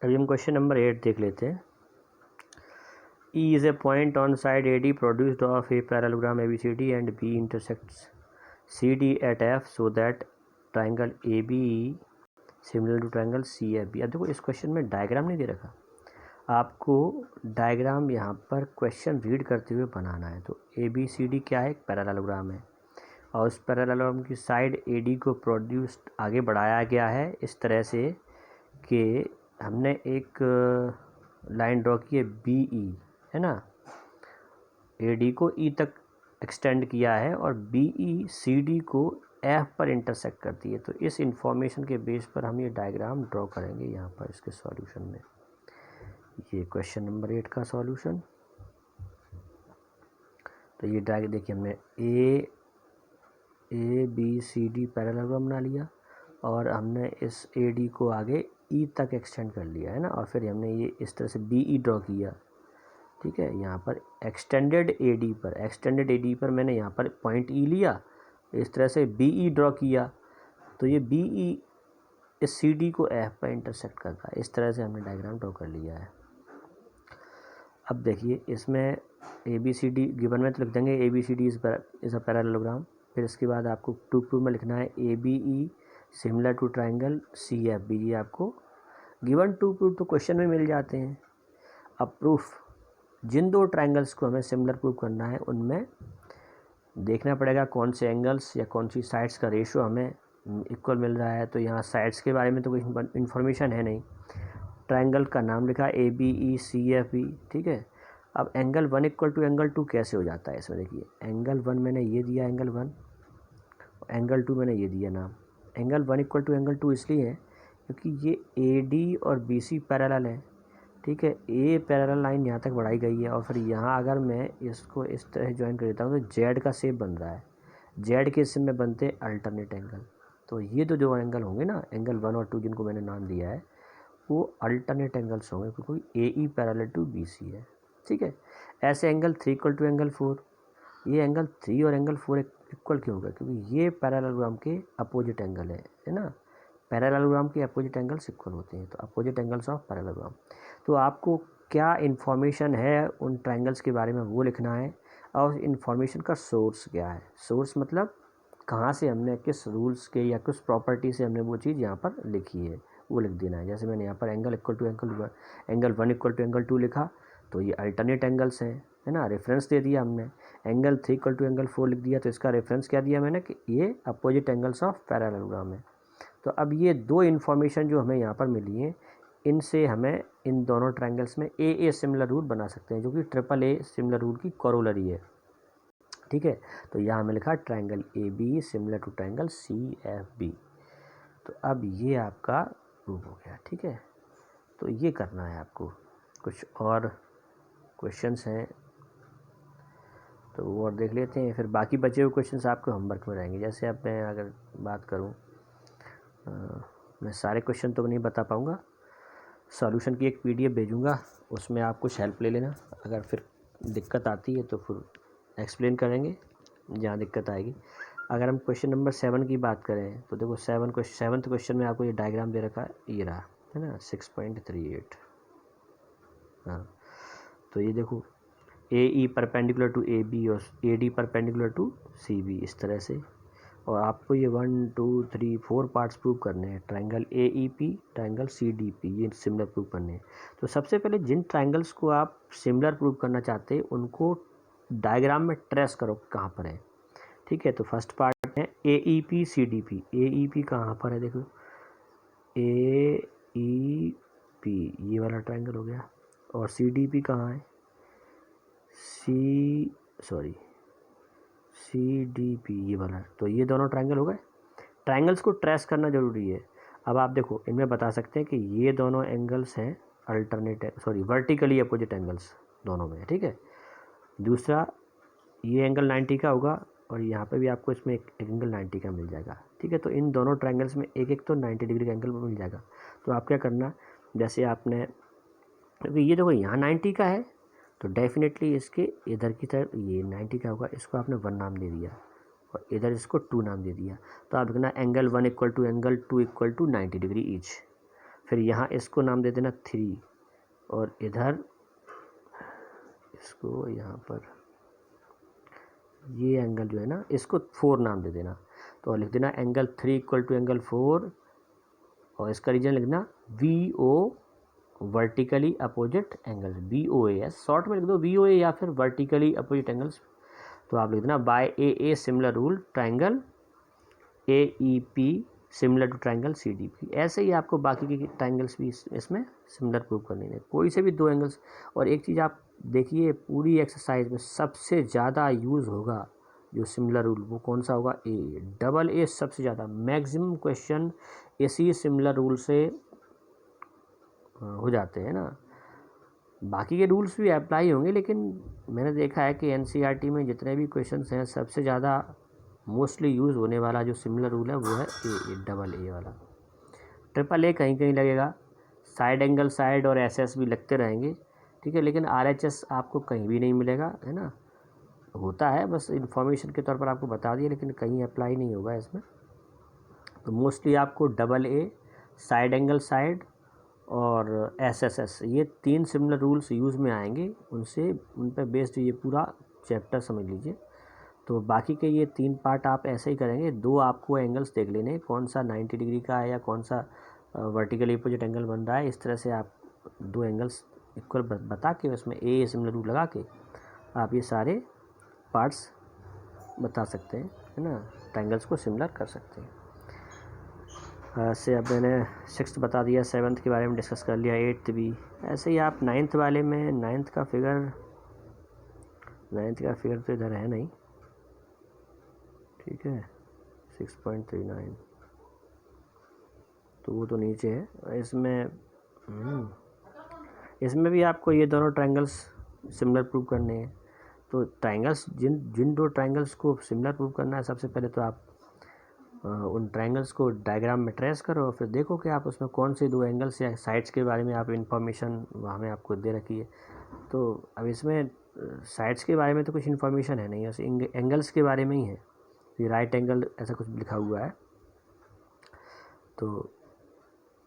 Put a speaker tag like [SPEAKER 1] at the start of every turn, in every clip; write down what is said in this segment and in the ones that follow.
[SPEAKER 1] अभी हम question number 8 देख लेते हैं। E is a point on side AD produced of a parallelogram ABCD and B intersects CD at F so that triangle AB similar to triangle CFB। अब देखो इस question में diagram नहीं दे रखा, आपको डायग्राम यहाँ पर क्वेश्चन रीड करते हुए बनाना है। तो ABCD क्या है? एक पैरेललोग्राम है और उस पैरेललोग्राम की साइड AD को प्रोड्यूस्ड आगे बढ़ाया गया है इस तरह से कि हमने एक लाइन ड्रॉ की है BE, है ना, AD को E तक एक्सटेंड किया है और BE CD को F पर इंटरसेक्ट करती है। तो इस इंफॉर्मेशन के बेस पर हम ये डायग्राम ड्रॉ करेंगे यहाँ पर इसके सॉल्यूशन में। ये क्वेश्चन नंबर 8 का सॉल्यूशन। तो ये डायग्राम देखिए, हमने ABCD पैरेललोग्राम बना लिया और हमने इस AD को आगे E तक एक्सटेंड कर लिया है ना, और फिर हमने ये इस तरह से BE ड्रॉ किया। ठीक है, यहाँ पर एक्सटेंडेड AD पर मैंने यहाँ पर पॉइंट E लिया, इस तरह से BE ड्रॉ किया। तो ये BE इस CD को F पर इंटरसेक्ट करता है। इस तरह से हमने डायग्राम ड्रॉ कर लिया है। अब देखिए इसमें ABCD गिवन में तो लिख देंगे ABCD इज़ अ पैरेललोग्राम। फिर इसके बाद आपको टू प्रूफ में लिखना है ABE similar to triangle CFB। ये आपको गिवन टू प्रूफ तो क्वेश्चन में मिल जाते हैं। अब प्रूफ, जिन दो ट्राइंगल्स को हमें सिमिलर प्रूफ करना है उनमें देखना पड़ेगा कौन से एंगल्स या कौन सी साइड्स का रेशो हमें इक्वल मिल रहा है। तो यहाँ साइड्स के बारे में तो कोई इन्फॉर्मेशन है नहीं, ट्राइंगल का नाम लिखा ABE CFB। ठीक है, अब एंगल 1 इक्वल टू एंगल 2 कैसे हो जाता है इसमें देखिए, एंगल 1 मैंने ये दिया एंगल 1, एंगल 2 मैंने ये दिया नाम। एंगल 1 इक्वल टू एंगल 2 इसलिए है क्योंकि ये AD और BC पैरेलल है। ठीक है, ए पैरेलल लाइन यहाँ तक बढ़ाई गई है और फिर यहाँ अगर मैं इसको इस तरह ज्वाइन कर देता हूँ तो जेड का शेप बन रहा है। जेड के शेप में बनते हैं अल्टरनेट एंगल। तो ये तो जो एंगल होंगे ना, एंगल 1 और 2 जिनको मैंने नाम दिया है, वो अल्टरनेट एंगल्स होंगे क्योंकि AE पैरेलल टू BC है। ठीक है, ऐसे एंगल 3 इक्वल टू एंगल 4, ये एंगल 3 और एंगल 4 इक्वल क्यों होगा? क्योंकि ये पैरेललोग्राम के अपोजिट एंगल है ना। पैरेललोग्राम के अपोजिट एंगल्स इक्वल होते हैं, तो अपोजिट एंगल्स ऑफ पैरेललोग्राम। तो आपको क्या इन्फॉर्मेशन है उन ट्राइंगल्स के बारे में वो लिखना है और इन्फॉर्मेशन का सोर्स क्या है। सोर्स मतलब कहाँ से हमने, किस रूल्स के या किस प्रॉपर्टी से हमने वो चीज़ यहाँ पर लिखी है वो लिख देना है। जैसे मैंने यहाँ पर angle equal to angle 1 equal to angle 2 लिखा, तो ये अल्टरनेट एंगल्स हैं, है ना, रेफरेंस दे दिया हमने। एंगल 3 इक्वल टू एंगल 4 लिख दिया, तो इसका रेफरेंस क्या दिया मैंने कि ये अपोजिट एंगल्स ऑफ पैरेललोग्राम है। तो अब ये दो इन्फॉर्मेशन जो हमें यहाँ पर मिली है, इनसे हमें इन दोनों ट्रायंगल्स में AA सिमिलर रूल बना सकते हैं, जो कि AAA सिमिलर रूल की कोरोलरी है। ठीक है, तो यहाँ हमें लिखा triangle AB similar to triangle CFB। तो अब ये आपका प्रूफ हो गया। ठीक है, तो ये करना है आपको। कुछ और क्वेश्चंस हैं तो वो और देख लेते हैं, फिर बाकी बचे हुए क्वेश्चंस आपके होमवर्क में रहेंगे। जैसे अब मैं अगर बात करूँ, मैं सारे क्वेश्चन तो नहीं बता पाऊँगा, सॉल्यूशन की एक PDF भेजूँगा, उसमें आप कुछ हेल्प ले लेना। अगर फिर दिक्कत आती है तो फिर एक्सप्लेन करेंगे जहाँ दिक्कत आएगी। अगर हम क्वेश्चन नंबर 7 की बात करें तो देखो 7th क्वेश्चन में आपको ये डायग्राम दे रखा है, ये रहा है ना 6.38। हाँ, तो ये देखो AE परपेंडिकुलर टू AB और AD परपेंडिकुलर टू CB, इस तरह से। और आपको ये 1 2 3 4 पार्ट्स प्रूव करने हैं। ट्रायंगल AEP, ट्रायंगल CDP, ये सिमिलर प्रूव करने हैं। तो सबसे पहले जिन ट्रायंगल्स को आप सिमिलर प्रूव करना चाहते हैं उनको डायग्राम में ट्रेस करो कहाँ पर है। ठीक है, तो फर्स्ट पार्ट है AEP CDP। AEP कहाँ पर है देखो, AEP ये वाला ट्रायंगल हो गया, और CDP कहाँ है, CDP ये वाला है। तो ये दोनों ट्रायंगल हो गए। ट्रायंगल्स को ट्रेस करना ज़रूरी है। अब आप देखो इनमें बता सकते हैं कि ये दोनों एंगल्स हैं वर्टिकली अपोजिट एंगल्स दोनों में। ठीक है, दूसरा ये एंगल 90 का होगा और यहाँ पे भी आपको इसमें एक एंगल 90 का मिल जाएगा। ठीक है, तो इन दोनों ट्रायंगल्स में एक एक तो 90 डिग्री का एंगल मिल जाएगा। तो आप क्या करना, जैसे आपने, क्योंकि ये देखो यहाँ 90 का है तो डेफिनेटली इसके इधर की तरफ ये 90 का होगा, इसको आपने 1 नाम दे दिया और इधर इसको 2 नाम दे दिया। तो आप लिखना angle 1 equal to angle 2 equal to 90 degree each. फिर यहाँ इसको नाम दे देना 3 और इधर इसको यहाँ पर ये एंगल जो है ना इसको 4 नाम दे देना। तो लिख देना एंगल 3 इक्वल टू एंगल 4 और इसका रीजन लिखना VO vertically opposite angles, VOA, short में लिख दो VOA या फिर वर्टिकली अपोजिट एंगल्स। तो आप लिख देना by AA similar rule triangle AEP similar to triangle CDP। ऐसे ही आपको बाकी के ट्रायंगल्स भी इसमें सिमिलर प्रूव करने हैं, कोई से भी 2 एंगल्स। और एक चीज़ आप देखिए पूरी एक्सरसाइज में सबसे ज़्यादा यूज़ होगा जो सिमिलर रूल वो कौन सा होगा, AA सबसे ज़्यादा मैक्सिमम क्वेश्चन इसी सिमिलर रूल से हो जाते हैं ना। बाकी के रूल्स भी अप्लाई होंगे लेकिन मैंने देखा है कि NCERT में जितने भी क्वेश्चंस हैं सबसे ज़्यादा मोस्टली यूज़ होने वाला जो सिमिलर रूल है वो है AA वाला। AAA कहीं कहीं लगेगा, साइड एंगल साइड और SS भी लगते रहेंगे, ठीक है, लेकिन RHS आपको कहीं भी नहीं मिलेगा, है ना। होता है बस इन्फॉर्मेशन के तौर पर आपको बता दिया, लेकिन कहीं अप्लाई नहीं होगा इसमें। तो मोस्टली आपको AA, साइड एंगल साइड और SSS ये 3 सिमिलर रूल्स यूज़ में आएंगे, उन पर बेस्ड ये पूरा चैप्टर समझ लीजिए। तो बाकी के ये 3 पार्ट आप ऐसे ही करेंगे। 2 आपको एंगल्स देख लेने, कौन सा 90 डिग्री का है या कौन सा वर्टिकली अपोजिट एंगल बन रहा है। इस तरह से आप 2 एंगल्स इक्वल बता के उसमें AA सिमिलर रूल लगा के आप ये सारे पार्ट्स बता सकते हैं, है ना, ट्रायंगल्स को सिमिलर कर सकते हैं। से अब मैंने 6th बता दिया, 7th के बारे में डिस्कस कर लिया, 8th भी। ऐसे ही आप 9th वाले में 9th का फिगर तो इधर है नहीं, ठीक है, 6.39 तो वो तो नीचे है। इसमें भी आपको ये दोनों ट्रायंगल्स सिमिलर प्रूव करने हैं। तो ट्रायंगल्स जिन 2 ट्रायंगल्स को सिमिलर प्रूव करना है, सबसे पहले तो आप उन ट्रायंगल्स को डायग्राम में ट्रेस करो, फिर देखो कि आप उसमें कौन से 2 एंगल्स या साइड्स के बारे में आप इन्फॉर्मेशन वहाँ में आपको दे रखी है। तो अब इसमें साइड्स के बारे में तो कुछ इन्फॉर्मेशन है नहीं, बस एंगल्स के बारे में ही है। ये राइट एंगल ऐसा कुछ लिखा हुआ है, तो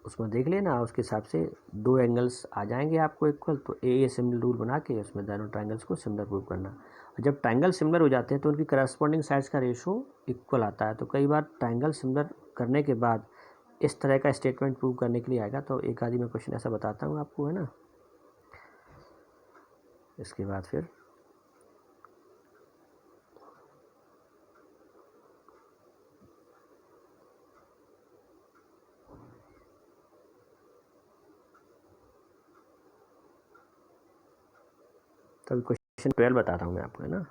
[SPEAKER 1] उसमें देख लेना, उसके हिसाब से 2 एंगल्स आ जाएंगे आपको इक्वल। तो AA सिमिलर रूल बना के उसमें दोनों ट्रायंगल्स को सिमिलर प्रूव करना। जब ट्रायंगल सिमिलर हो जाते हैं तो उनकी करस्पॉन्डिंग साइड्स का रेशो इक्वल आता है। तो कई बार ट्रायंगल सिमिलर करने के बाद इस तरह का स्टेटमेंट प्रूव करने के लिए आएगा। तो एक आदि मैं क्वेश्चन ऐसा बताता हूँ आपको, है ना। इसके बाद फिर क्वेश्चन 12 बताता हूँ मैं आपको, है ना।